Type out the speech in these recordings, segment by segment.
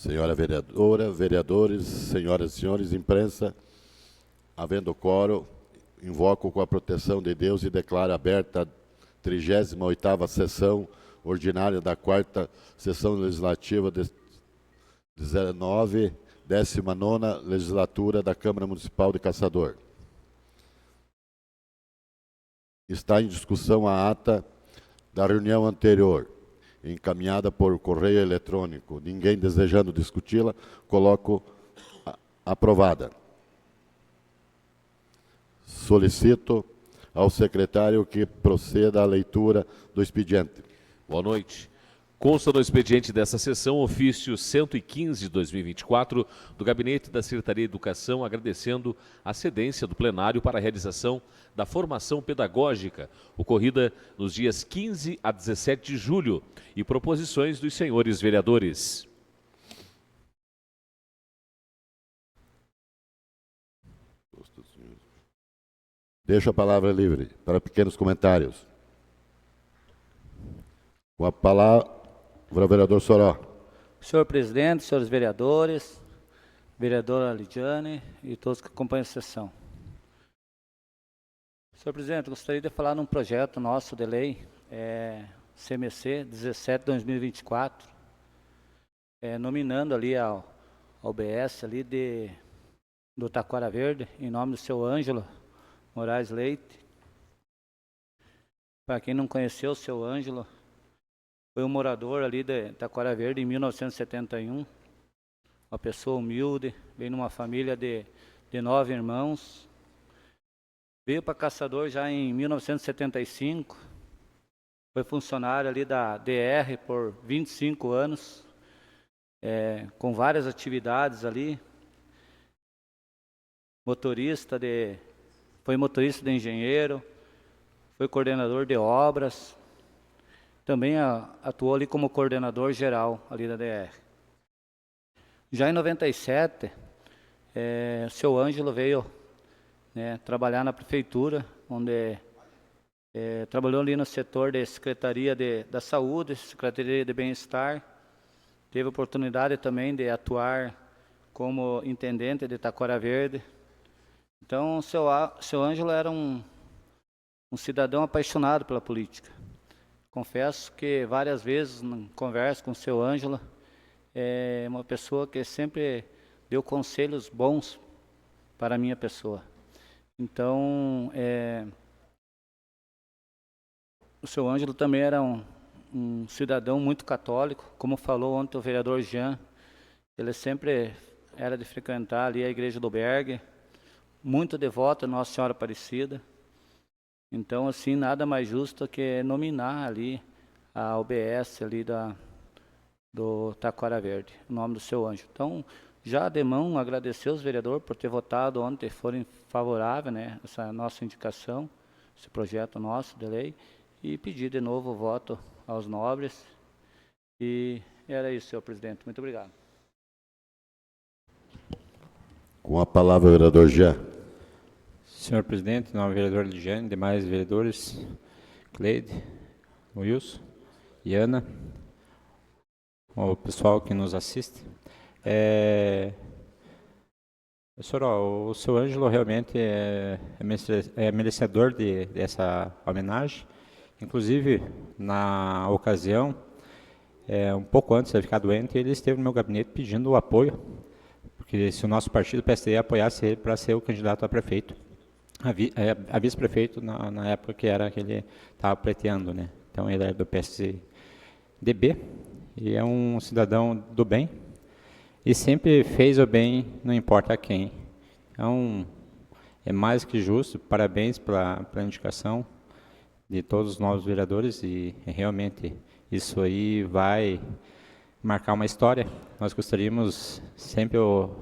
Senhora vereadora, vereadores, senhoras e senhores, imprensa, havendo quórum, invoco com a proteção de Deus e declaro aberta a 38ª sessão ordinária da 4ª sessão legislativa de 19ª legislatura da Câmara Municipal de Caçador. Está em discussão a ata da reunião anterior, encaminhada por correio eletrônico. Ninguém desejando discuti-la, coloco aprovada. Solicito ao secretário que proceda à leitura do expediente. Boa noite. Consta no expediente dessa sessão ofício 115 de 2024 do Gabinete da Secretaria de Educação, agradecendo a cedência do plenário para a realização da formação pedagógica, ocorrida nos dias 15 a 17 de julho, e proposições dos senhores vereadores. Deixo a palavra livre para pequenos comentários. Com a palavra, o vereador Soró. Senhor presidente, senhores vereadores, vereadora Lidiane e todos que acompanham a sessão. Senhor presidente, gostaria de falar num projeto nosso de lei, CMC 17/2024, nominando ali ao BS ali do Taquara Verde, em nome do seu Ângelo Moraes Leite. Para quem não conheceu, o seu Ângelo foi um morador ali de Taquara Verde em 1971, uma pessoa humilde, veio numa família de 9 irmãos, veio para Caçador já em 1975, foi funcionário ali da DR por 25 anos, com várias atividades ali, foi motorista de engenheiro, foi coordenador de obras, também atuou ali como coordenador geral ali da DR. Já em 97, o seu Ângelo veio trabalhar na prefeitura, onde trabalhou ali no setor de Secretaria da Saúde, Secretaria de Bem-Estar, teve oportunidade também de atuar como intendente de Taquara Verde. Então, o seu Ângelo era um cidadão apaixonado pela política. Confesso que várias vezes, em conversa com o seu Ângelo, é uma pessoa que sempre deu conselhos bons para a minha pessoa. Então, o seu Ângelo também era um cidadão muito católico, como falou ontem o vereador Jean, ele sempre era de frequentar ali a igreja do Bergue, muito devoto a Nossa Senhora Aparecida. Então, assim, nada mais justo que nominar ali a OBS ali do Taquara Verde, em nome do seu Ângelo. Então, já de mão, agradecer os vereadores por ter votado ontem, forem favoráveis, essa nossa indicação, esse projeto nosso de lei, e pedir de novo o voto aos nobres. E era isso, senhor presidente. Muito obrigado. Com a palavra, o vereador Jean. Senhor presidente, nome vereador Ligiane, demais vereadores, Cleide, Wilson e Ana, o pessoal que nos assiste. O seu Ângelo realmente é merecedor dessa homenagem. Inclusive, na ocasião, um pouco antes de ficar doente, ele esteve no meu gabinete pedindo o apoio, porque se o nosso partido, o PSD, apoiasse ele para ser o candidato a prefeito, a vice-prefeito na época que ele estava pleiteando, né? Então ele era do PSDB e é um cidadão do bem e sempre fez o bem, não importa a quem. Então é mais que justo, parabéns pela indicação de todos os novos vereadores e realmente isso aí vai marcar uma história. Nós gostaríamos, sempre eu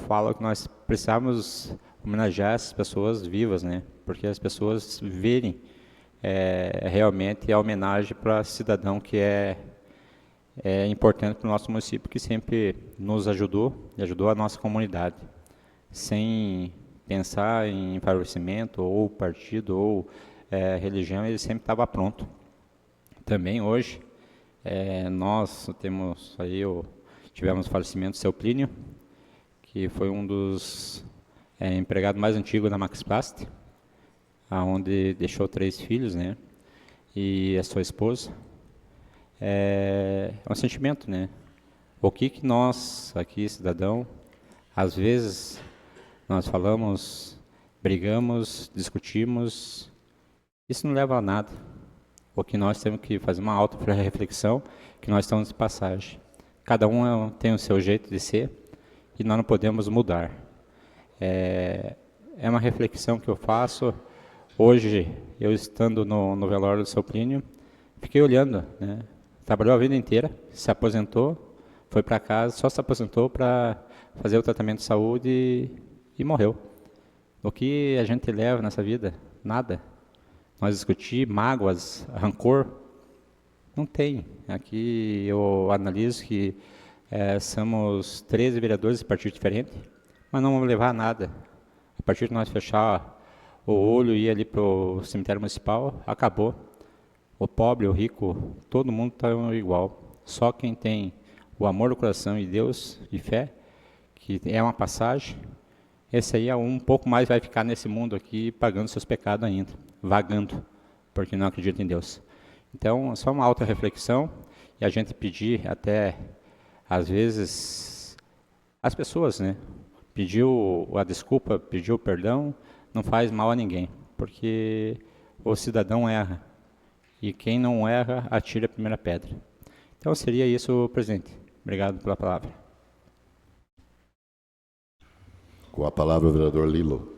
falo que nós precisamos homenagear essas pessoas vivas, né? Porque as pessoas verem realmente a homenagem para cidadão que é importante para o nosso município, que sempre nos ajudou e ajudou a nossa comunidade, sem pensar em favorecimento ou partido ou religião, ele sempre estava pronto. Também hoje nós temos aí tivemos o falecimento do seu Plínio, que foi um dos empregados mais antigos da Maxplast, onde deixou 3 filhos, né? E a sua esposa. É um sentimento, né? O que nós, aqui, cidadão, às vezes nós falamos, brigamos, discutimos, isso não leva a nada. O que nós temos que fazer uma auto-reflexão, que nós estamos de passagem. Cada um tem o seu jeito de ser e nós não podemos mudar. É uma reflexão que eu faço. Hoje, eu estando no velório do seu Plínio, fiquei olhando, né? Trabalhou a vida inteira, se aposentou, foi para casa, só se aposentou para fazer o tratamento de saúde e morreu. O que a gente leva nessa vida? Nada. Nós discutimos, mágoas, rancor, não tem. Aqui eu analiso que somos 13 vereadores de partidos diferentes, mas não vamos levar a nada. A partir de nós fechar o olho e ir ali para o cemitério municipal, acabou. O pobre, o rico, todo mundo está igual. Só quem tem o amor do coração e Deus e fé, que é uma passagem, esse aí um pouco mais vai ficar nesse mundo aqui pagando seus pecados ainda, vagando, porque não acredita em Deus. Então, só uma auto-reflexão e a gente pedir até, às vezes, as pessoas, né? Pediu a desculpa, pediu o perdão, não faz mal a ninguém, porque o cidadão erra. E quem não erra, atira a primeira pedra. Então, seria isso, presidente. Obrigado pela palavra. Com a palavra, o vereador Lilo.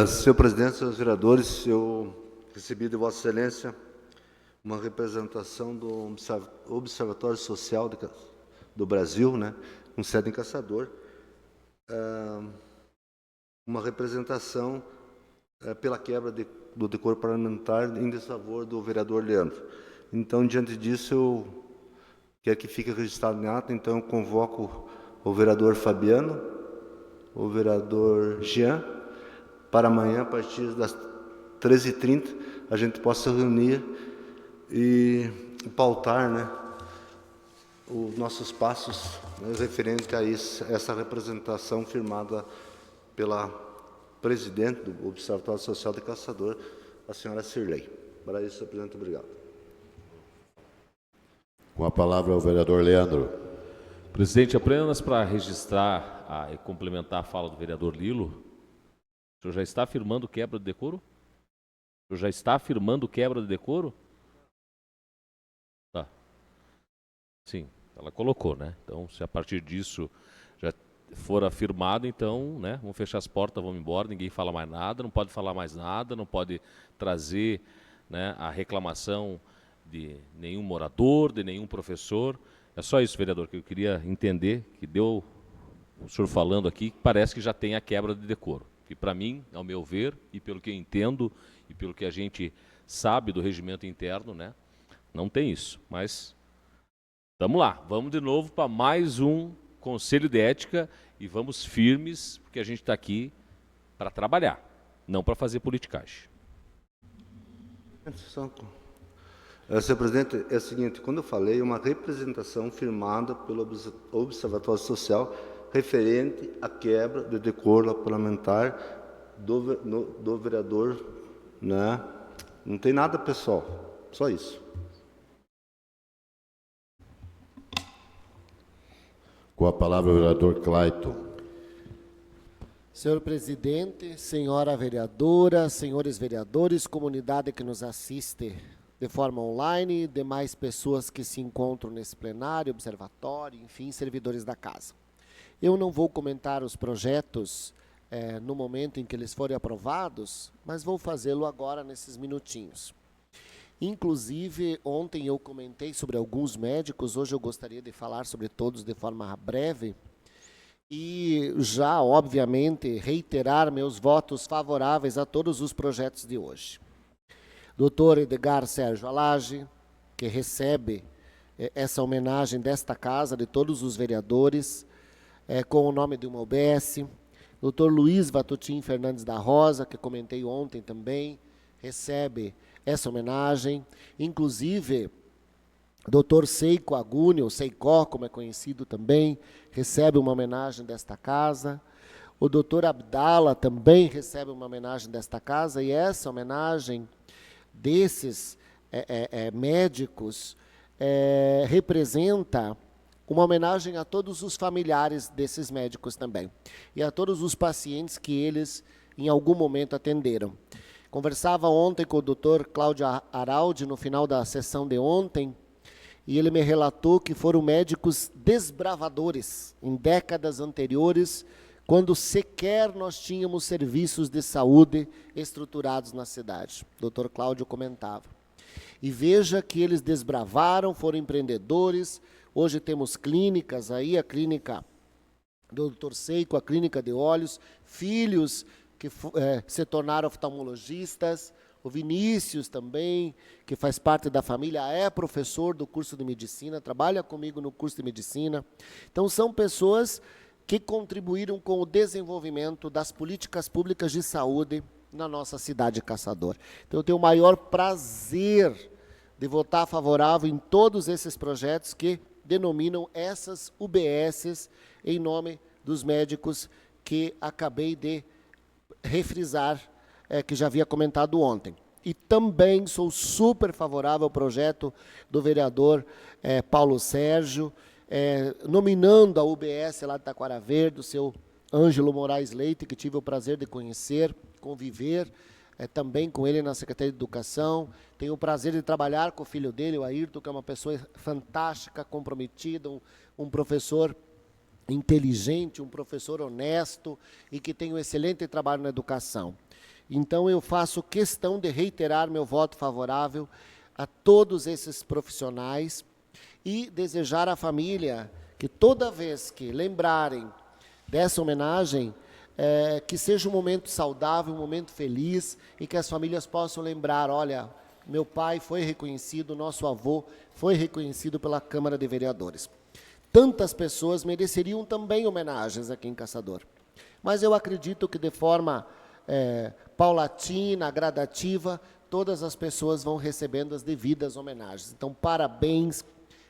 Senhor presidente, senhores vereadores, eu recebi de Vossa Excelência uma representação do Observatório Social do Brasil, né, com sede em Caçador, uma representação pela quebra do decoro parlamentar em desfavor do vereador Leandro. Então, diante disso, eu quero que fique registrado em ata, então eu convoco o vereador Fabiano, o vereador Jean, para amanhã, a partir das 13h30, a gente possa reunir e pautar, né, os nossos passos, né, referente a essa representação firmada pela presidente do Observatório Social de Caçador, a senhora Cirlei. Para isso, senhor presidente, obrigado. Com a palavra, o vereador Leandro. Presidente, apenas para registrar e complementar a fala do vereador Lilo, o senhor já está afirmando quebra de decoro? O senhor já está afirmando quebra de decoro? Tá. Sim, ela colocou, né? Então, se a partir disso já for afirmado, então, né, vamos fechar as portas, vamos embora, ninguém fala mais nada, não pode falar mais nada, não pode trazer, né, a reclamação de nenhum morador, de nenhum professor. É só isso, vereador, que eu queria entender, que deu o senhor falando aqui, que parece que já tem a quebra de decoro. Que para mim, ao meu ver, e pelo que eu entendo, e pelo que a gente sabe do regimento interno, né, não tem isso. Mas, vamos lá, vamos de novo para mais um Conselho de Ética e vamos firmes, porque a gente está aqui para trabalhar, não para fazer politicagem. Senhor presidente, é o seguinte, quando eu falei, uma representação firmada pelo Observatório Social referente à quebra do decoro parlamentar do vereador, né? Não tem nada pessoal, só isso. Com a palavra, o vereador Clayton. Senhor presidente, senhora vereadora, senhores vereadores, comunidade que nos assiste de forma online, demais pessoas que se encontram nesse plenário, observatório, enfim, servidores da casa. Eu não vou comentar os projetos no momento em que eles forem aprovados, mas vou fazê-lo agora nesses minutinhos. Inclusive, ontem eu comentei sobre alguns médicos, hoje eu gostaria de falar sobre todos de forma breve, e já, obviamente, reiterar meus votos favoráveis a todos os projetos de hoje. Dr. Edgar Sérgio Alage, que recebe essa homenagem desta casa, de todos os vereadores, com o nome de uma UBS. Dr. Luiz Vatutim Fernandes da Rosa, que comentei ontem também, recebe essa homenagem. Inclusive, Dr. Seiko Aguni, ou Seikó, como é conhecido também, recebe uma homenagem desta casa. O Dr. Abdala também recebe uma homenagem desta casa, e essa homenagem desses médicos representa uma homenagem a todos os familiares desses médicos também, e a todos os pacientes que eles, em algum momento, atenderam. Conversava ontem com o Dr. Cláudio Araldi, no final da sessão de ontem, e ele me relatou que foram médicos desbravadores em décadas anteriores, quando sequer nós tínhamos serviços de saúde estruturados na cidade. O Dr. Cláudio comentava. E veja que eles desbravaram, foram empreendedores. Hoje temos clínicas aí, a clínica do Dr. Seiko, a clínica de olhos, filhos que se tornaram oftalmologistas, o Vinícius também, que faz parte da família, é professor do curso de medicina, trabalha comigo no curso de medicina. Então, são pessoas que contribuíram com o desenvolvimento das políticas públicas de saúde na nossa cidade de Caçador. Então, eu tenho o maior prazer de votar favorável em todos esses projetos que denominam essas UBSs em nome dos médicos que acabei de refrisar, que já havia comentado ontem. E também sou super favorável ao projeto do vereador Paulo Sérgio, nominando a UBS lá de Taquara Verde, o seu Ângelo Moraes Leite, que tive o prazer de conhecer, conviver também com ele na Secretaria de Educação. Tenho o prazer de trabalhar com o filho dele, o Ayrton, que é uma pessoa fantástica, comprometida, um professor inteligente, um professor honesto e que tem um excelente trabalho na educação. Então, eu faço questão de reiterar meu voto favorável a todos esses profissionais e desejar à família que toda vez que lembrarem dessa homenagem, que seja um momento saudável, um momento feliz, e que as famílias possam lembrar, olha, meu pai foi reconhecido, nosso avô foi reconhecido pela Câmara de Vereadores. Tantas pessoas mereceriam também homenagens aqui em Caçador. Mas eu acredito que de forma paulatina, gradativa, todas as pessoas vão recebendo as devidas homenagens. Então, parabéns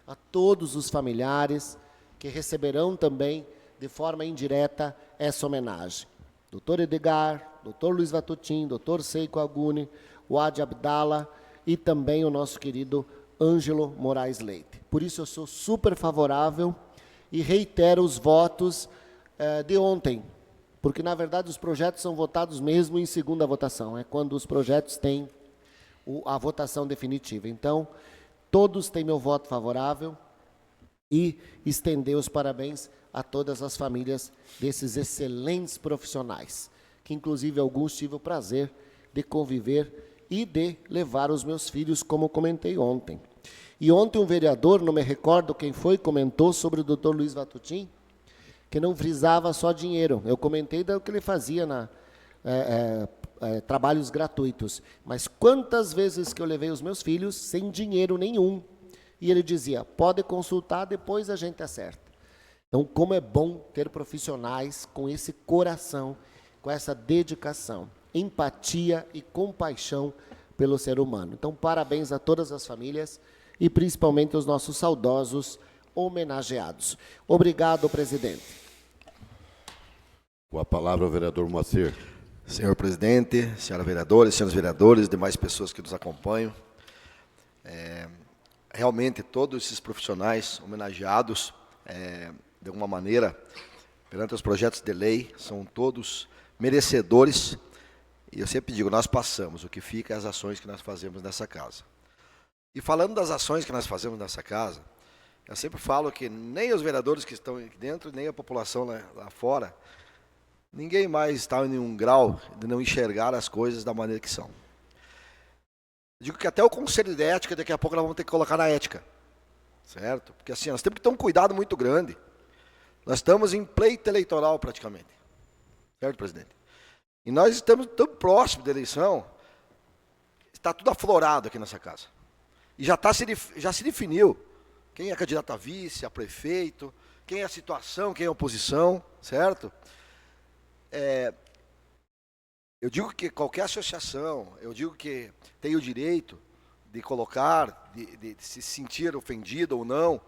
a todos os familiares que receberão também, de forma indireta, essa homenagem. Dr. Edgar, Dr. Luiz Vatutim, Dr. Seiko Aguni, o Adi Abdala e também o nosso querido Ângelo Moraes Leite. Por isso eu sou super favorável e reitero os votos de ontem, porque na verdade os projetos são votados mesmo em segunda votação, é quando os projetos têm a votação definitiva. Então, todos têm meu voto favorável e estender os parabéns a todas as famílias desses excelentes profissionais, que inclusive alguns tive o prazer de conviver e de levar os meus filhos, como comentei ontem. E ontem um vereador, não me recordo quem foi, comentou sobre o Dr. Luiz Vatutim, que não frisava só dinheiro. Eu comentei do que ele fazia na trabalhos gratuitos. Mas quantas vezes que eu levei os meus filhos sem dinheiro nenhum, e ele dizia, pode consultar, depois a gente acerta. Então, como é bom ter profissionais com esse coração, com essa dedicação, empatia e compaixão pelo ser humano. Então, parabéns a todas as famílias e principalmente aos nossos saudosos homenageados. Obrigado, presidente. Com a palavra o vereador Moacir. Senhor presidente, senhora vereadora, senhores vereadores, demais pessoas que nos acompanham. Realmente, todos esses profissionais homenageados, de alguma maneira, perante os projetos de lei, são todos merecedores. E eu sempre digo, nós passamos, o que fica é as ações que nós fazemos nessa casa. E falando das ações que nós fazemos nessa casa, eu sempre falo que nem os vereadores que estão aqui dentro, nem a população lá fora, ninguém mais está em um grau de não enxergar as coisas da maneira que são. Eu digo que até o Conselho de Ética, daqui a pouco nós vamos ter que colocar na ética. Certo? Porque assim, nós temos que ter um cuidado muito grande. Nós estamos em pleito eleitoral praticamente. Certo, presidente? E nós estamos tão próximos da eleição, está tudo aflorado aqui nessa casa. E já se definiu quem é candidato a vice, a prefeito, quem é a situação, quem é a oposição, certo? Eu digo que qualquer associação, eu digo que tem o direito de colocar, de se sentir ofendido ou não,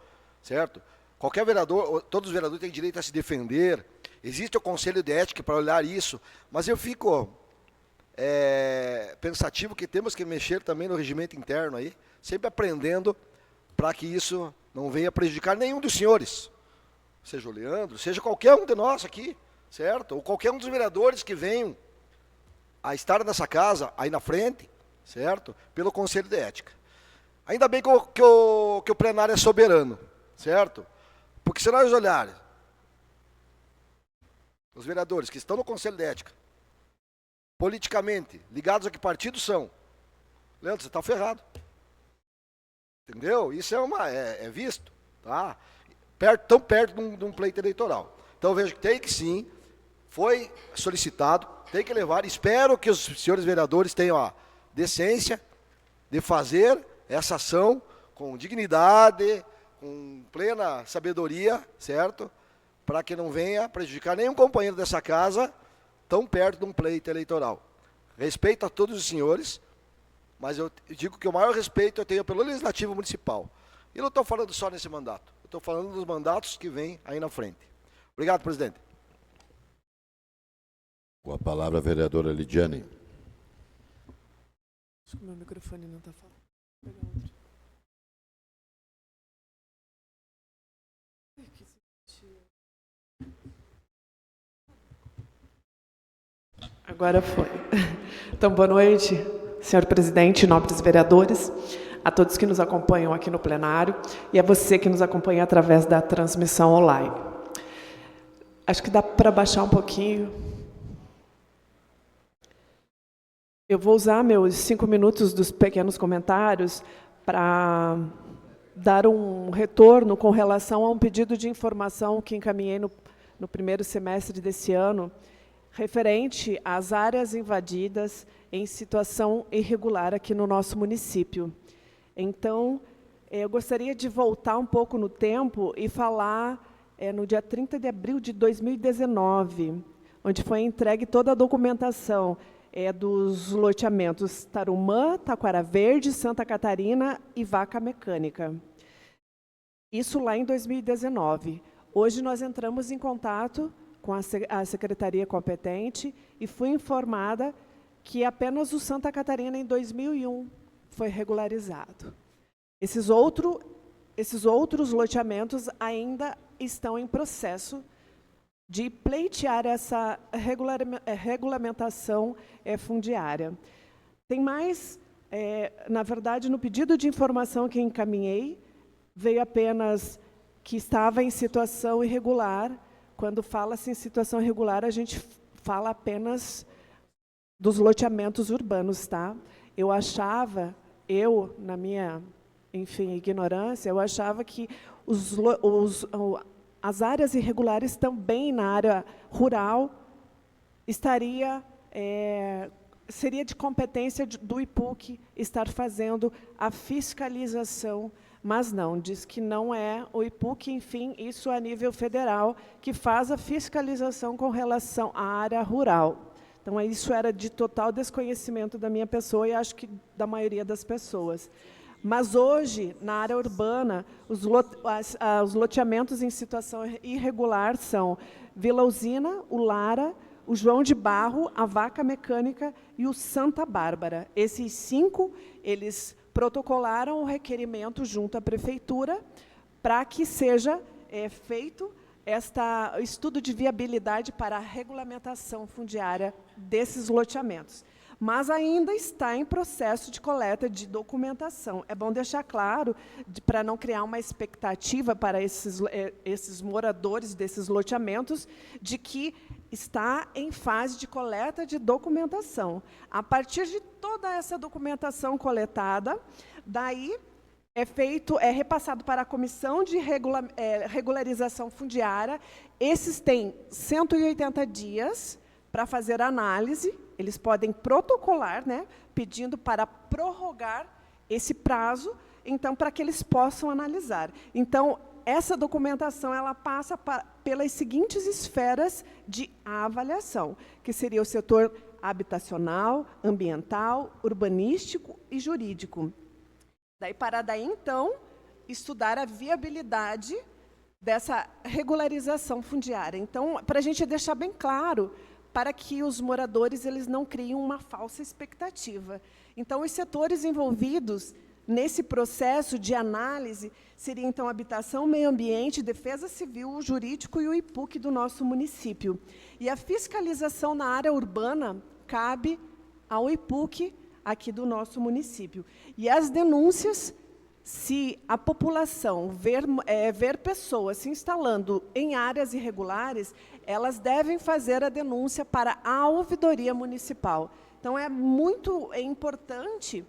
certo? Qualquer vereador, todos os vereadores têm direito a se defender, existe o Conselho de Ética para olhar isso, mas eu fico pensativo que temos que mexer também no regimento interno aí, sempre aprendendo para que isso não venha prejudicar nenhum dos senhores, seja o Leandro, seja qualquer um de nós aqui, certo? Ou qualquer um dos vereadores que venham a estar nessa casa, aí na frente, certo? Pelo Conselho de Ética. Ainda bem que o plenário é soberano, certo? Porque se nós olharmos os vereadores que estão no Conselho de Ética, politicamente, ligados a que partido são, Leandro, você está ferrado. Entendeu? Isso é visto, tá? Tão perto de um pleito eleitoral. Então eu vejo que tem que sim, foi solicitado, tem que levar, espero que os senhores vereadores tenham a decência de fazer essa ação com dignidade, com plena sabedoria, certo? Para que não venha prejudicar nenhum companheiro dessa casa tão perto de um pleito eleitoral. Respeito a todos os senhores, mas eu digo que o maior respeito eu tenho pelo Legislativo Municipal. E não estou falando só nesse mandato, eu estou falando dos mandatos que vêm aí na frente. Obrigado, presidente. Com a palavra a vereadora Lidiane. Acho que meu microfone não está falando. Agora foi. Então, boa noite, senhor presidente, nobres vereadores, a todos que nos acompanham aqui no plenário e a você que nos acompanha através da transmissão online. Acho que dá para baixar um pouquinho. Eu vou usar meus 5 minutos dos pequenos comentários para dar um retorno com relação a um pedido de informação que encaminhei no primeiro semestre desse ano, referente às áreas invadidas em situação irregular aqui no nosso município. Então, eu gostaria de voltar um pouco no tempo e falar no dia 30 de abril de 2019, onde foi entregue toda a documentação dos loteamentos Tarumã, Taquara Verde, Santa Catarina e Vaca Mecânica. Isso lá em 2019. Hoje nós entramos em contato com a secretaria competente e fui informada que apenas o Santa Catarina em 2001 foi regularizado. Esses outros loteamentos ainda estão em processo de pleitear essa regulamentação fundiária. Tem mais, na verdade, no pedido de informação que encaminhei, veio apenas que estava em situação irregular. Quando fala-se em situação irregular, a gente fala apenas dos loteamentos urbanos, tá? Eu achava, na minha, enfim, ignorância, eu achava que as áreas irregulares também na área rural seria de competência do IPUC estar fazendo a fiscalização, mas não, diz que não é o IPUC, enfim, isso a nível federal, que faz a fiscalização com relação à área rural. Então, isso era de total desconhecimento da minha pessoa e acho que da maioria das pessoas. Mas hoje, na área urbana, os loteamentos em situação irregular são Vila Usina, o Lara, o João de Barro, a Vaca Mecânica e o Santa Bárbara. Esses 5, eles protocolaram o requerimento junto à prefeitura para que seja feito estudo de viabilidade para a regulamentação fundiária desses loteamentos. Mas ainda está em processo de coleta de documentação. É bom deixar claro, para não criar uma expectativa para esses moradores desses loteamentos, de que está em fase de coleta de documentação. A partir de toda essa documentação coletada, daí é repassado para a Comissão de Regularização Fundiária. Esses têm 180 dias para fazer análise. Eles podem protocolar, né, pedindo para prorrogar esse prazo, então, para que eles possam analisar. Então, essa documentação ela passa pelas seguintes esferas de avaliação, que seria o setor habitacional, ambiental, urbanístico e jurídico. Daí então, estudar a viabilidade dessa regularização fundiária. Então, para a gente deixar bem claro, para que os moradores eles não criem uma falsa expectativa. Então, os setores envolvidos nesse processo de análise seria, então, habitação, meio ambiente, defesa civil, o jurídico e o IPUC do nosso município. E a fiscalização na área urbana cabe ao IPUC aqui do nosso município. E as denúncias, se a população ver pessoas se instalando em áreas irregulares, elas devem fazer a denúncia para a ouvidoria municipal. Então, é muito importante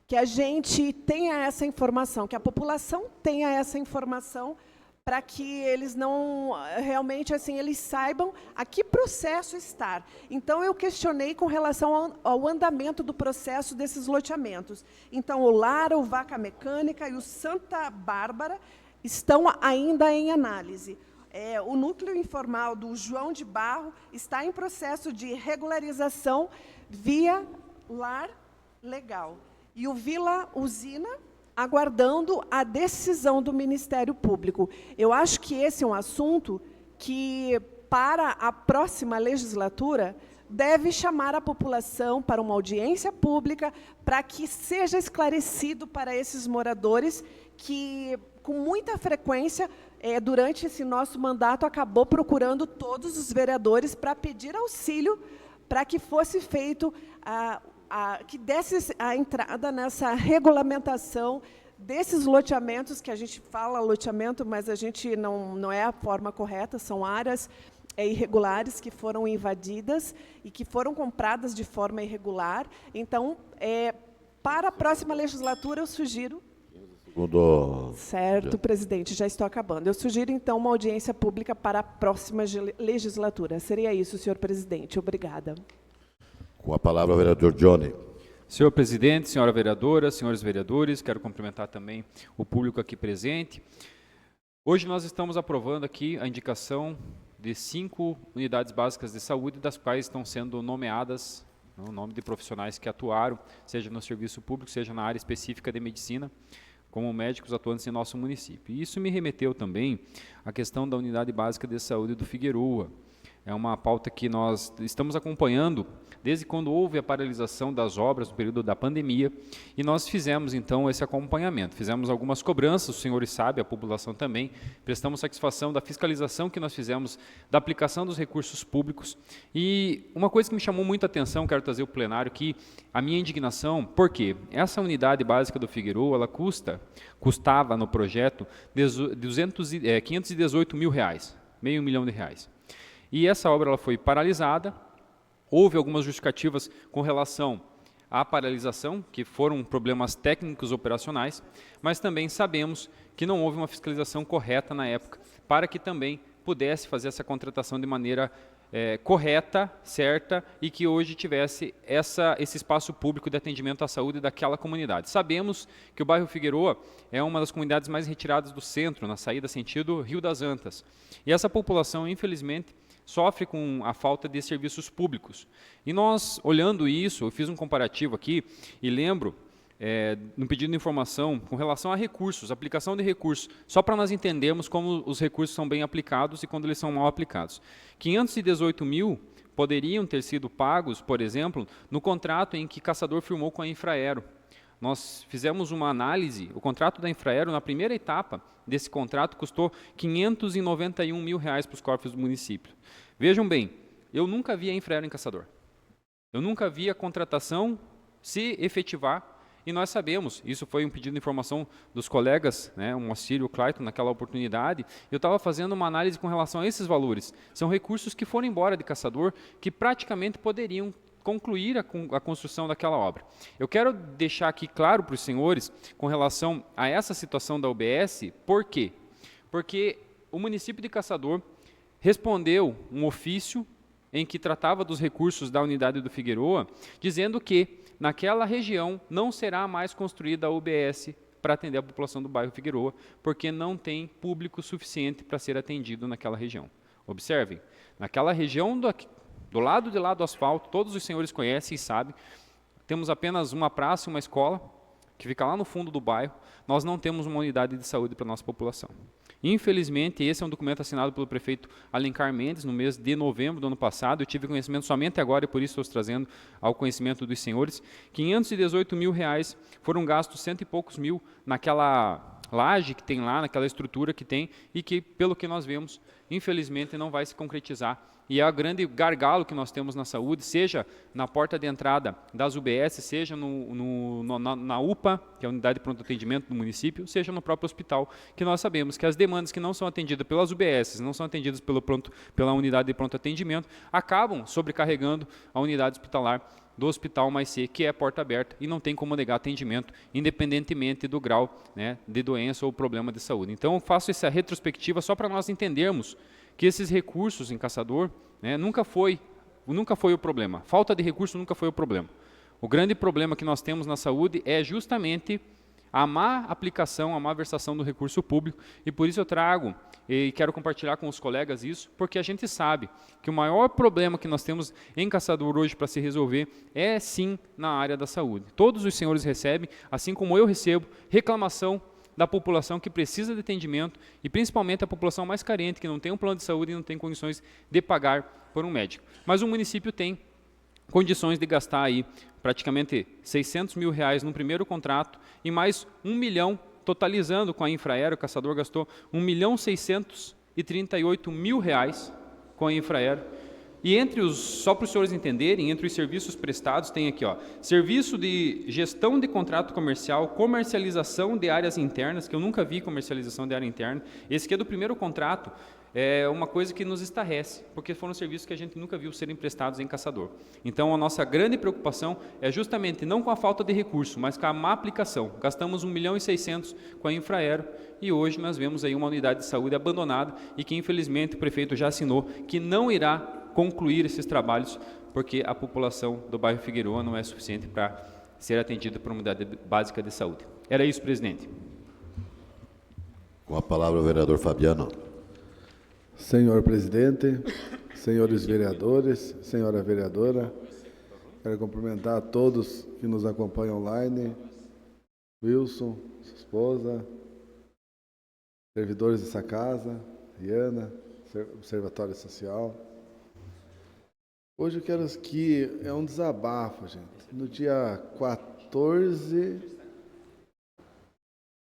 que a gente tenha essa informação, que a população tenha essa informação, para que eles não, realmente, assim, eles saibam a que processo estar. Então, eu questionei com relação ao andamento do processo desses loteamentos. Então, o Lara, o Vaca Mecânica e o Santa Bárbara estão ainda em análise. O núcleo informal do João de Barro está em processo de regularização via lar legal. E o Vila Usina, aguardando a decisão do Ministério Público. Eu acho que esse é um assunto que, para a próxima legislatura, deve chamar a população para uma audiência pública, para que seja esclarecido para esses moradores que, com muita frequência, durante esse nosso mandato, acabou procurando todos os vereadores para pedir auxílio para que fosse feito que desse a entrada nessa regulamentação desses loteamentos, que a gente fala loteamento, mas a gente não é a forma correta, são áreas irregulares que foram invadidas e que foram compradas de forma irregular. Então, para a próxima legislatura, eu sugiro... Certo, presidente, já estou acabando. Eu sugiro, então, uma audiência pública para a próxima legislatura. Seria isso, senhor presidente. Obrigada. Com a palavra, o vereador Johnny. Senhor presidente, senhora vereadora, senhores vereadores, quero cumprimentar também o público aqui presente. Hoje nós estamos aprovando aqui a indicação de 5 unidades básicas de saúde, das quais estão sendo nomeadas o nome de profissionais que atuaram, seja no serviço público, seja na área específica de medicina, como médicos atuantes em nosso município. E isso me remeteu também à questão da unidade básica de saúde do Figueroa. É uma pauta que nós estamos acompanhando desde quando houve a paralisação das obras no período da pandemia, e nós fizemos, então, esse acompanhamento. Fizemos algumas cobranças, os senhores sabem, a população também, prestamos satisfação da fiscalização que nós fizemos, da aplicação dos recursos públicos. E uma coisa que me chamou muita atenção, quero trazer o plenário aqui, a minha indignação, porque essa unidade básica do Figueroa, ela custava no projeto R$518 mil, R$500 mil. E essa obra ela foi paralisada, houve algumas justificativas com relação à paralisação, que foram problemas técnicos operacionais, mas também sabemos que não houve uma fiscalização correta na época, para que também pudesse fazer essa contratação de maneira correta, certa, e que hoje tivesse esse espaço público de atendimento à saúde daquela comunidade. Sabemos que o bairro Figueroa é uma das comunidades mais retiradas do centro, na saída sentido Rio das Antas. E essa população, infelizmente, sofre com a falta de serviços públicos. E nós, olhando isso, eu fiz um comparativo aqui e lembro, no pedido de informação, com relação a recursos, aplicação de recursos, só para nós entendermos como os recursos são bem aplicados e quando eles são mal aplicados. 518 mil poderiam ter sido pagos, por exemplo, no contrato em que Caçador firmou com a Infraero. Nós fizemos uma análise, o contrato da Infraero, na primeira etapa desse contrato, custou R$591 mil para os cofres do município. Vejam bem, eu nunca vi a Infraero em Caçador. Eu nunca vi a contratação se efetivar, e nós sabemos, isso foi um pedido de informação dos colegas, o Moacir e o Clayton, naquela oportunidade, eu estava fazendo uma análise com relação a esses valores. São recursos que foram embora de Caçador, que praticamente poderiam concluir a construção daquela obra. Eu quero deixar aqui claro para os senhores, com relação a essa situação da UBS, por quê? Porque o município de Caçador respondeu um ofício em que tratava dos recursos da unidade do Figueroa, dizendo que naquela região não será mais construída a UBS para atender a população do bairro Figueroa, porque não tem público suficiente para ser atendido naquela região. Observem, naquela região do lado de lá do asfalto, todos os senhores conhecem e sabem, temos apenas uma praça e uma escola, que fica lá no fundo do bairro, nós não temos uma unidade de saúde para a nossa população. Infelizmente, esse é um documento assinado pelo prefeito Alencar Mendes no mês de novembro do ano passado. Eu tive conhecimento somente agora, e por isso estou trazendo ao conhecimento dos senhores. 518 mil reais foram gastos, 100 e poucos mil, naquela laje que tem lá, naquela estrutura que tem, e que, pelo que nós vemos, infelizmente não vai se concretizar. E é o grande gargalo que nós temos na saúde, seja na porta de entrada das UBS, seja na UPA, que é a Unidade de Pronto Atendimento do município, seja no próprio hospital, que nós sabemos que as demandas que não são atendidas pelas UBS, não são atendidas pela Unidade de Pronto Atendimento, acabam sobrecarregando a unidade hospitalar do Hospital Mais C, que é porta aberta e não tem como negar atendimento, independentemente do grau, né, de doença ou problema de saúde. Então, eu faço essa retrospectiva só para nós entendermos que esses recursos em Caçador, né, nunca foi o problema. Falta de recurso nunca foi o problema. O grande problema que nós temos na saúde é justamente a má aplicação, a má versação do recurso público, e por isso eu trago e quero compartilhar com os colegas isso, porque a gente sabe que o maior problema que nós temos em Caçador hoje para se resolver é sim na área da saúde. Todos os senhores recebem, assim como eu recebo, reclamação da população que precisa de atendimento e principalmente a população mais carente, que não tem um plano de saúde e não tem condições de pagar por um médico. Mas o município tem condições de gastar aí praticamente 600 mil reais no primeiro contrato e mais 1 milhão, totalizando com a Infraero. O Caçador gastou 1.638.000 reais com a Infraero. E só para os senhores entenderem, entre os serviços prestados tem aqui, ó, serviço de gestão de contrato comercial, comercialização de áreas internas, que eu nunca vi comercialização de área interna. Esse aqui é do primeiro contrato, é uma coisa que nos estarrece, porque foram serviços que a gente nunca viu serem prestados em Caçador. Então, a nossa grande preocupação é justamente não com a falta de recurso, mas com a má aplicação. Gastamos 1.600.000 com a Infraero e hoje nós vemos aí uma unidade de saúde abandonada e que, infelizmente, o prefeito já assinou que não irá concluir esses trabalhos, porque a população do bairro Figueroa não é suficiente para ser atendida por uma unidade básica de saúde. Era isso, presidente. Com a palavra o vereador Fabiano. Senhor presidente, senhores vereadores, senhora vereadora, quero cumprimentar a todos que nos acompanham online, Wilson, sua esposa, servidores dessa casa, Riana, Observatório Social. Hoje eu quero que é um desabafo, gente. No dia 14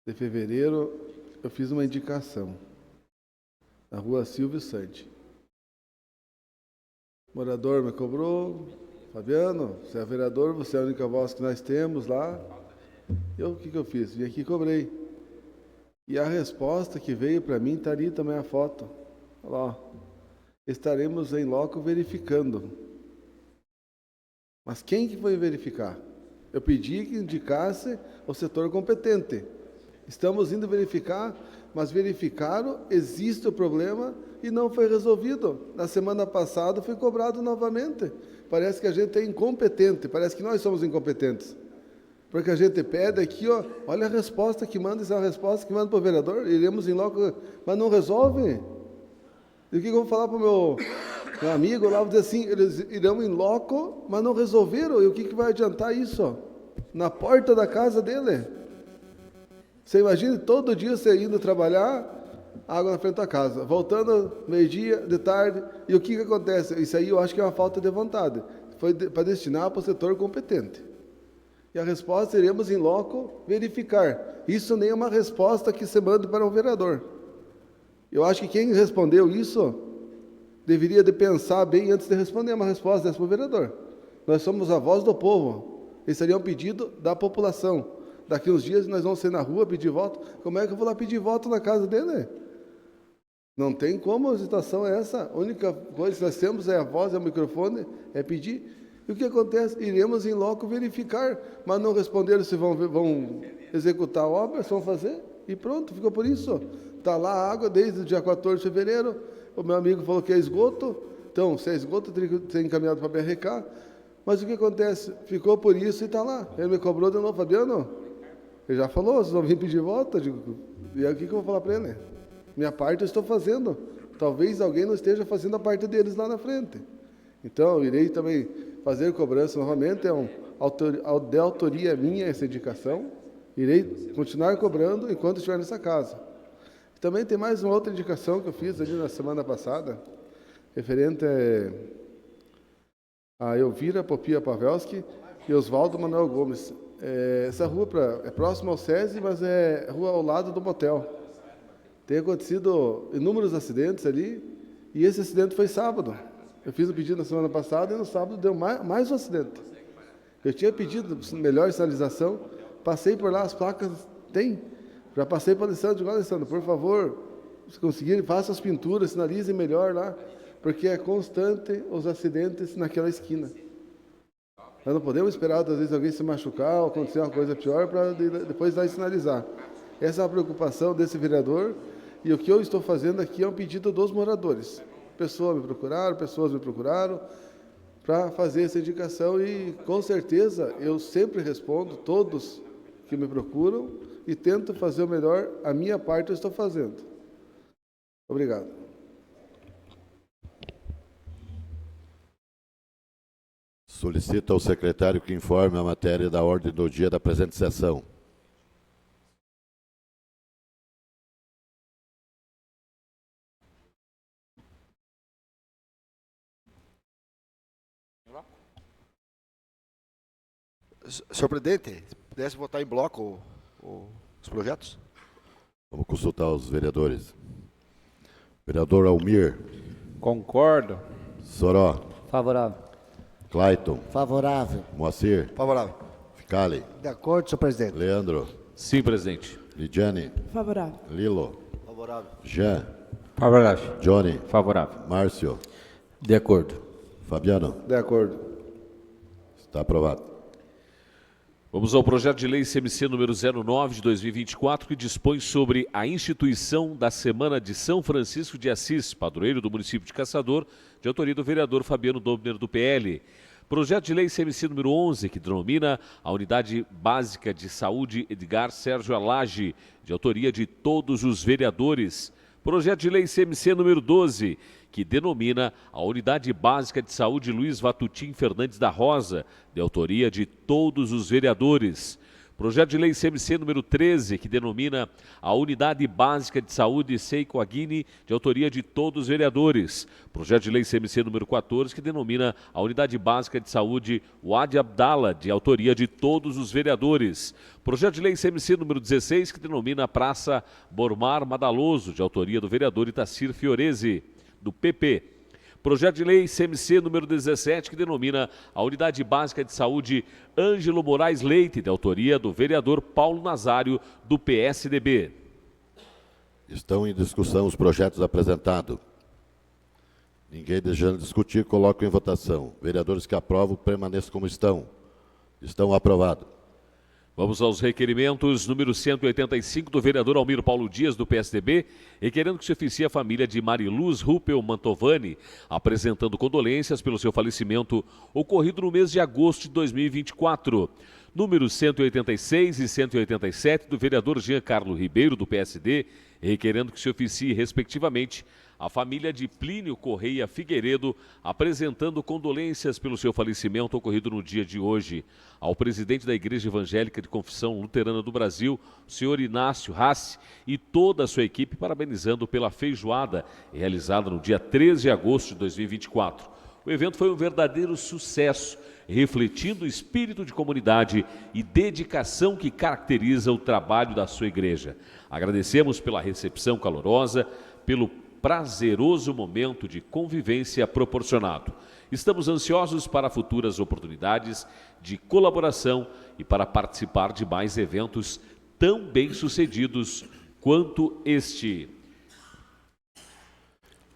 de fevereiro, eu fiz uma indicação na rua Silvio Sante. O morador me cobrou: Fabiano, você é vereador, você é a única voz que nós temos lá. O que eu fiz? Vim aqui e cobrei. E a resposta que veio para mim, está ali também a foto. Olha lá, estaremos em loco verificando. Mas quem que foi verificar? Eu pedi que indicasse o setor competente. Estamos indo verificar, mas verificaram, existe o problema e não foi resolvido. Na semana passada foi cobrado novamente. Parece que a gente é incompetente, parece que nós somos incompetentes. Porque a gente pede aqui, ó, olha a resposta que manda, essa é a resposta que manda para o vereador, iremos em loco, mas não resolve. E o que eu vou falar para o meu amigo lá? Vou dizer assim, eles irão em loco, mas não resolveram. E o que vai adiantar isso? Ó? Na porta da casa dele. Você imagina todo dia você indo trabalhar, água na frente da casa, voltando meio-dia, de tarde, e o que acontece? Isso aí eu acho que é uma falta de vontade. Foi para destinar para o setor competente. E a resposta, iremos em loco verificar. Isso nem é uma resposta que se manda para um vereador. Eu acho que quem respondeu isso deveria de pensar bem antes de responder uma resposta dessa para o vereador. Nós somos a voz do povo. Esse seria um pedido da população. Daqui uns dias nós vamos sair na rua pedir voto. Como é que eu vou lá pedir voto na casa dele? Não tem como, a situação é essa. A única coisa que nós temos é a voz, é o microfone, é pedir. E o que acontece? Iremos em loco verificar, mas não responderam se vão executar a obra, se vão fazer, e pronto, ficou por isso. Está lá a água desde o dia 14 de fevereiro, o meu amigo falou que é esgoto, então, se é esgoto, teria que ser encaminhado para a BRK, mas o que acontece? Ficou por isso e está lá. Ele me cobrou de novo, Fabiano, ele já falou, vocês vão vir pedir volta, e aí o que eu vou falar para ele? Minha parte eu estou fazendo, talvez alguém não esteja fazendo a parte deles lá na frente. Então, eu irei também fazer cobrança novamente, de autoria minha essa indicação, Irei continuar cobrando enquanto estiver nessa casa. Também tem mais uma outra indicação que eu fiz ali na semana passada, referente a Elvira Popia Pavelski e Oswaldo Manuel Gomes. Essa rua é próxima ao SESI, mas é rua ao lado do motel. Tem acontecido inúmeros acidentes ali, e esse acidente foi sábado. Eu fiz o pedido na semana passada e no sábado deu mais um acidente. Eu tinha pedido melhor sinalização, passei por lá, as placas tem. Já passei para o Alessandro, digo, Alessandro, por favor, se conseguirem, façam as pinturas, sinalizem melhor lá, porque é constante os acidentes naquela esquina. Nós não podemos esperar, às vezes, alguém se machucar ou acontecer uma coisa pior para depois dar e sinalizar. Essa é a preocupação desse vereador, e o que eu estou fazendo aqui é um pedido dos moradores. Pessoas me procuraram para fazer essa indicação e, com certeza, eu sempre respondo, todos que me procuram, e tento fazer o melhor, a minha parte eu estou fazendo. Obrigado. Solicito ao secretário que informe a matéria da ordem do dia da presente sessão. Senhor presidente, se pudesse votar em bloco os projetos? Vamos consultar os vereadores. Vereador Almir. Concordo. Soró. Favorável. Clayton. Favorável. Moacir. Favorável. Ficali. De acordo, senhor presidente. Leandro. Sim, presidente. Lidiane. Favorável. Lilo. Favorável. Jean. Favorável. Johnny. Favorável. Márcio. De acordo. Fabiano. De acordo. Está aprovado. Vamos ao projeto de lei CMC número 09 de 2024, que dispõe sobre a instituição da Semana de São Francisco de Assis, padroeiro do município de Caçador, de autoria do vereador Fabiano Dobner, do PL. Projeto de lei CMC número 11, que denomina a Unidade Básica de Saúde Edgar Sérgio Alage, de autoria de todos os vereadores. Projeto de lei CMC número 12, que denomina a Unidade Básica de Saúde Luiz Vatutim Fernandes da Rosa, de autoria de todos os vereadores. Projeto de lei CMC número 13, que denomina a Unidade Básica de Saúde Seiko Aguini, de autoria de todos os vereadores. Projeto de lei CMC número 14, que denomina a Unidade Básica de Saúde Wadi Abdala, de autoria de todos os vereadores. Projeto de lei CMC número 16, que denomina a Praça Bormar Madaloso, de autoria do vereador Itacir Fiorese, do PP. Projeto de lei CMC número 17, que denomina a Unidade Básica de Saúde Ângelo Moraes Leite, de autoria do vereador Paulo Nazário, do PSDB. Estão em discussão os projetos apresentados. Ninguém desejando discutir, coloco em votação. Vereadores que aprovam, permaneçam como estão. Estão aprovados. Vamos aos requerimentos. Número 185 do vereador Almir Paulo Dias, do PSDB, requerendo que se oficie a família de Mariluz Ruppel Mantovani, apresentando condolências pelo seu falecimento ocorrido no mês de agosto de 2024. Número 186 e 187 do vereador Jean Carlo Ribeiro, do PSD, requerendo que se oficie, respectivamente, a família de Plínio Correia Figueiredo, apresentando condolências pelo seu falecimento ocorrido no dia de hoje. Ao presidente da Igreja Evangélica de Confissão Luterana do Brasil, o senhor Inácio Rassi, e toda a sua equipe, parabenizando pela feijoada realizada no dia 13 de agosto de 2024. O evento foi um verdadeiro sucesso, refletindo o espírito de comunidade e dedicação que caracteriza o trabalho da sua igreja. Agradecemos pela recepção calorosa, pelo prazeroso momento de convivência proporcionado. Estamos ansiosos para futuras oportunidades de colaboração e para participar de mais eventos tão bem-sucedidos quanto este.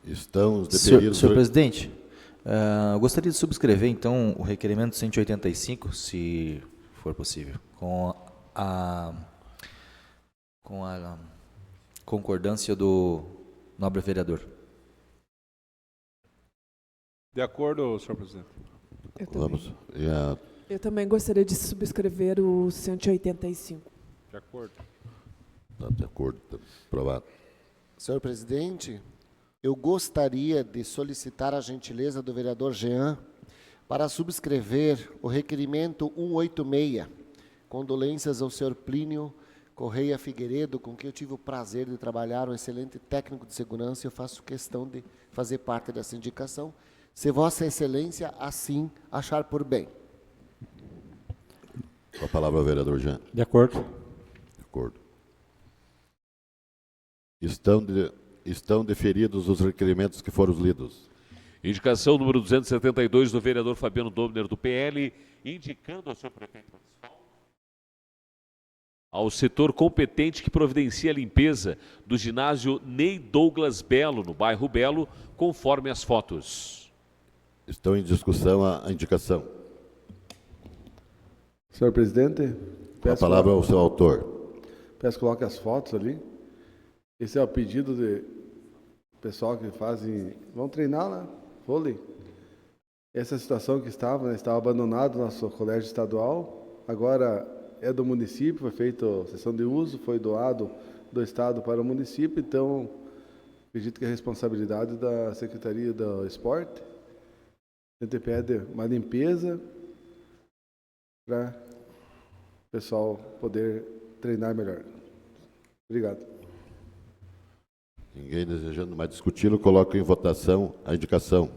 Estão Senhor presidente, gostaria de subscrever, então, o requerimento 185, se for possível, com a concordância do nobre vereador. De acordo, senhor presidente. Eu também gostaria de subscrever o 185. De acordo. Está de acordo, tá aprovado. Senhor presidente, eu gostaria de solicitar a gentileza do vereador Jean para subscrever o requerimento 186, Condolências ao senhor Plínio Correia Figueiredo, com quem eu tive o prazer de trabalhar, um excelente técnico de segurança, e eu faço questão de fazer parte dessa indicação, se Vossa Excelência assim achar por bem. Com a palavra, o vereador Jean. De acordo. De acordo. Estão deferidos os requerimentos que foram lidos. Indicação número 272 do vereador Fabiano Dobner, do PL, indicando ao senhor prefeito municipal ao setor competente que providencia a limpeza do ginásio Ney Douglas Belo, no bairro Belo, conforme as fotos. Estão em discussão a indicação. Senhor presidente, Com a palavra ao seu autor. Peço que coloque as fotos ali. Esse é o pedido de pessoal que fazem, vão treinar lá, vôlei. Essa situação que estava, né, estava abandonado o nosso colégio estadual, agora é do município, foi feita cessão de uso, foi doado do estado para o município, então acredito que é responsabilidade da Secretaria do Esporte. A gente pede uma limpeza para o pessoal poder treinar melhor. Obrigado. Ninguém desejando mais discuti-lo, coloco em votação a indicação.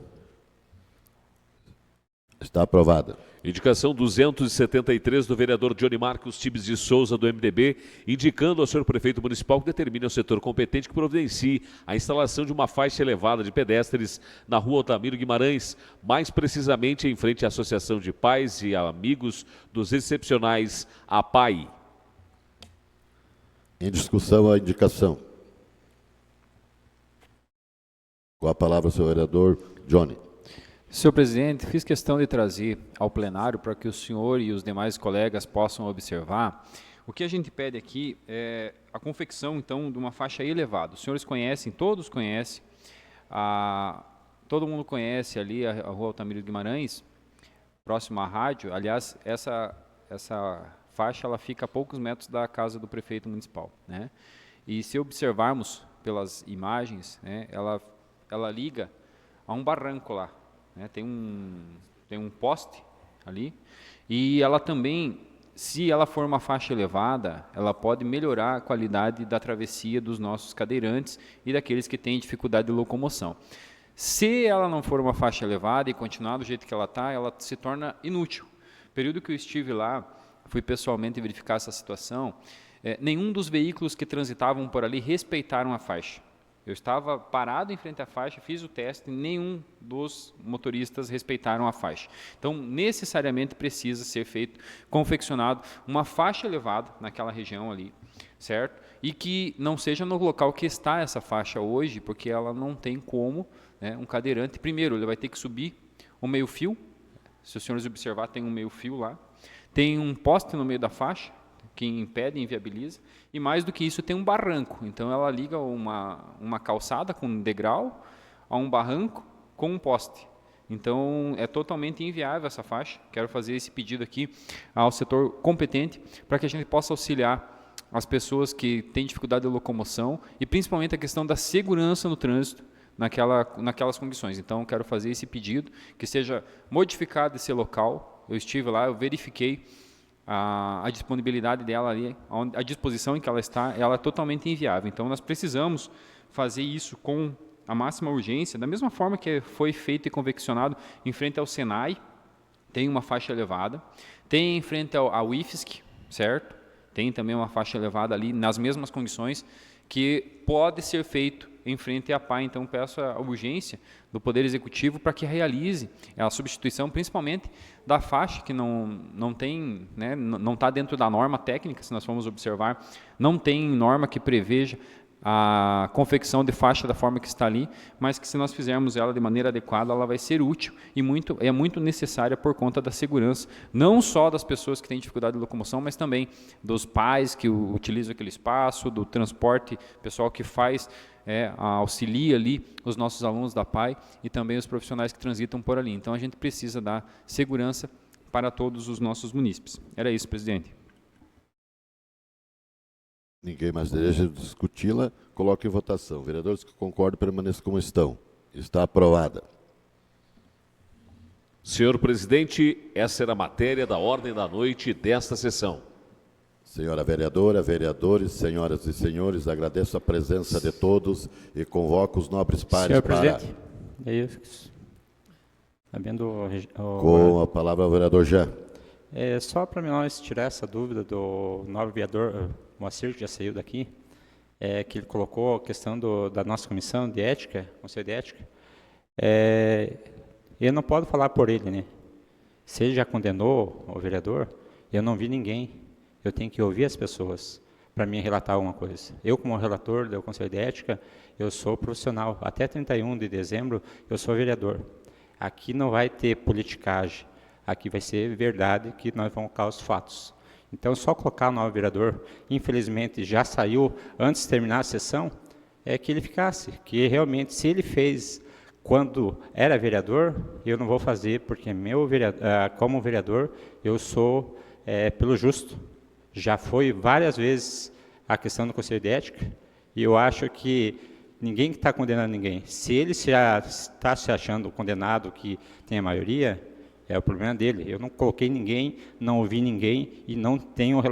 Está aprovada. Indicação 273 do vereador Johnny Marcos Tibes de Souza, do MDB, indicando ao senhor prefeito municipal que determine ao setor competente que providencie a instalação de uma faixa elevada de pedestres na rua Altamiro Guimarães, mais precisamente em frente à Associação de Pais e Amigos dos Excepcionais, APAI. Em discussão a indicação. Com a palavra o senhor vereador Johnny. Senhor presidente, fiz questão de trazer ao plenário para que o senhor e os demais colegas possam observar. O que a gente pede aqui é a confecção, então, de uma faixa elevada. Os senhores conhecem, todos conhecem, todo mundo conhece ali a rua Altamiro Guimarães, próximo à rádio. Aliás, essa faixa ela fica a poucos metros da casa do prefeito municipal, né? E se observarmos pelas imagens, né, ela liga a um barranco lá. Tem um poste ali, e ela também, se ela for uma faixa elevada, ela pode melhorar a qualidade da travessia dos nossos cadeirantes e daqueles que têm dificuldade de locomoção. Se ela não for uma faixa elevada e continuar do jeito que ela está, ela se torna inútil. No período que eu estive lá, fui pessoalmente verificar essa situação, nenhum dos veículos que transitavam por ali respeitaram a faixa. Eu estava parado em frente à faixa, fiz o teste, nenhum dos motoristas respeitaram a faixa. Então, necessariamente precisa ser confeccionado uma faixa elevada naquela região ali, certo? E que não seja no local que está essa faixa hoje, porque ela não tem como, né, um cadeirante. Primeiro, ele vai ter que subir o meio-fio. Se os senhores observar, tem um meio-fio lá. Tem um poste no meio da faixa, que impede e inviabiliza, e mais do que isso tem um barranco, então ela liga uma calçada com um degrau a um barranco com um poste, então é totalmente inviável essa faixa. Quero fazer esse pedido aqui ao setor competente para que a gente possa auxiliar as pessoas que têm dificuldade de locomoção e principalmente a questão da segurança no trânsito naquelas condições. Então quero fazer esse pedido, que seja modificado esse local. Eu estive lá, eu verifiquei a disponibilidade dela ali, a disposição em que ela está, ela é totalmente inviável. Então, nós precisamos fazer isso com a máxima urgência, da mesma forma que foi feito e confeccionado em frente ao Senai, tem uma faixa elevada, tem em frente ao IFSC, certo? Tem também uma faixa elevada ali, nas mesmas condições, que pode ser feito em frente à PAI. Então, peço a urgência do Poder Executivo para que realize a substituição, principalmente da faixa, que não tem, né, não está dentro da norma técnica, se nós formos observar, não tem norma que preveja a confecção de faixa da forma que está ali, mas que se nós fizermos ela de maneira adequada, ela vai ser útil e é muito necessária por conta da segurança, não só das pessoas que têm dificuldade de locomoção, mas também dos pais que utilizam aquele espaço, do transporte, pessoal que auxilia ali os nossos alunos da PAI e também os profissionais que transitam por ali. Então, a gente precisa dar segurança para todos os nossos munícipes. Era isso, presidente. Ninguém mais deseja discuti-la, coloque em votação. Vereadores que concordam, permaneçam como estão. Está aprovada. Senhor presidente, essa era a matéria da ordem da noite desta sessão. Senhora vereadora, vereadores, senhoras e senhores, agradeço a presença de todos e convoco os nobres pares Senhor para... presidente, Com a palavra o vereador Jean. Só para nós tirar essa dúvida do nobre vereador Moacir, que já saiu daqui, que ele colocou a questão da nossa comissão de ética, conselho de ética, eu não posso falar por ele, né? Se ele já condenou o vereador, eu não vi ninguém. Eu tenho que ouvir as pessoas para me relatar alguma coisa. Eu, como relator do Conselho de Ética, eu sou profissional. Até 31 de dezembro, eu sou vereador. Aqui não vai ter politicagem. Aqui vai ser verdade que nós vamos colocar os fatos. Então, só colocar o novo vereador, infelizmente, já saiu antes de terminar a sessão, que ele ficasse. Que realmente, se ele fez quando era vereador, eu não vou fazer, porque como vereador, eu sou pelo justo. Já foi várias vezes a questão do Conselho de Ética, e eu acho que ninguém está condenando ninguém. Se ele está se achando condenado, que tem a maioria, é o problema dele. Eu não coloquei ninguém, não ouvi ninguém, e não tenho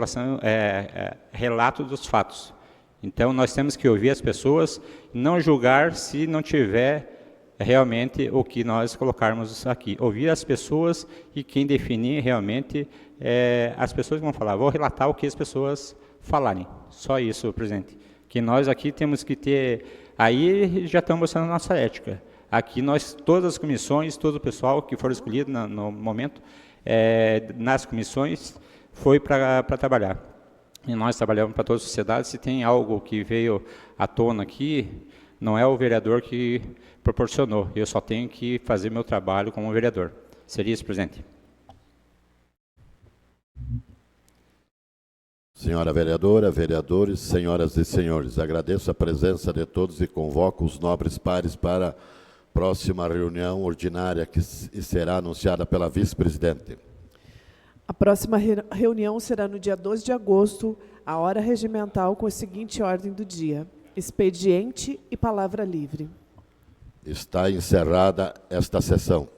relato dos fatos. Então, nós temos que ouvir as pessoas, não julgar se não tiver realmente o que nós colocarmos aqui. Ouvir as pessoas e quem definir realmente as pessoas vão falar. Vou relatar o que as pessoas falarem. Só isso, presidente. Que nós aqui temos que ter... Aí já estamos mostrando a nossa ética. Aqui nós, todas as comissões, todo o pessoal que for escolhido no momento, nas comissões, foi para trabalhar. E nós trabalhamos para toda a sociedade. Se tem algo que veio à tona aqui, não é o vereador que proporcionou. Eu só tenho que fazer meu trabalho como vereador. Seria isso, presidente. Senhora vereadora, vereadores, senhoras e senhores, agradeço a presença de todos e convoco os nobres pares para a próxima reunião ordinária que será anunciada pela vice-presidente. A próxima reunião será no dia 12 de agosto, a hora regimental, com a seguinte ordem do dia: expediente e palavra livre. Está encerrada esta sessão.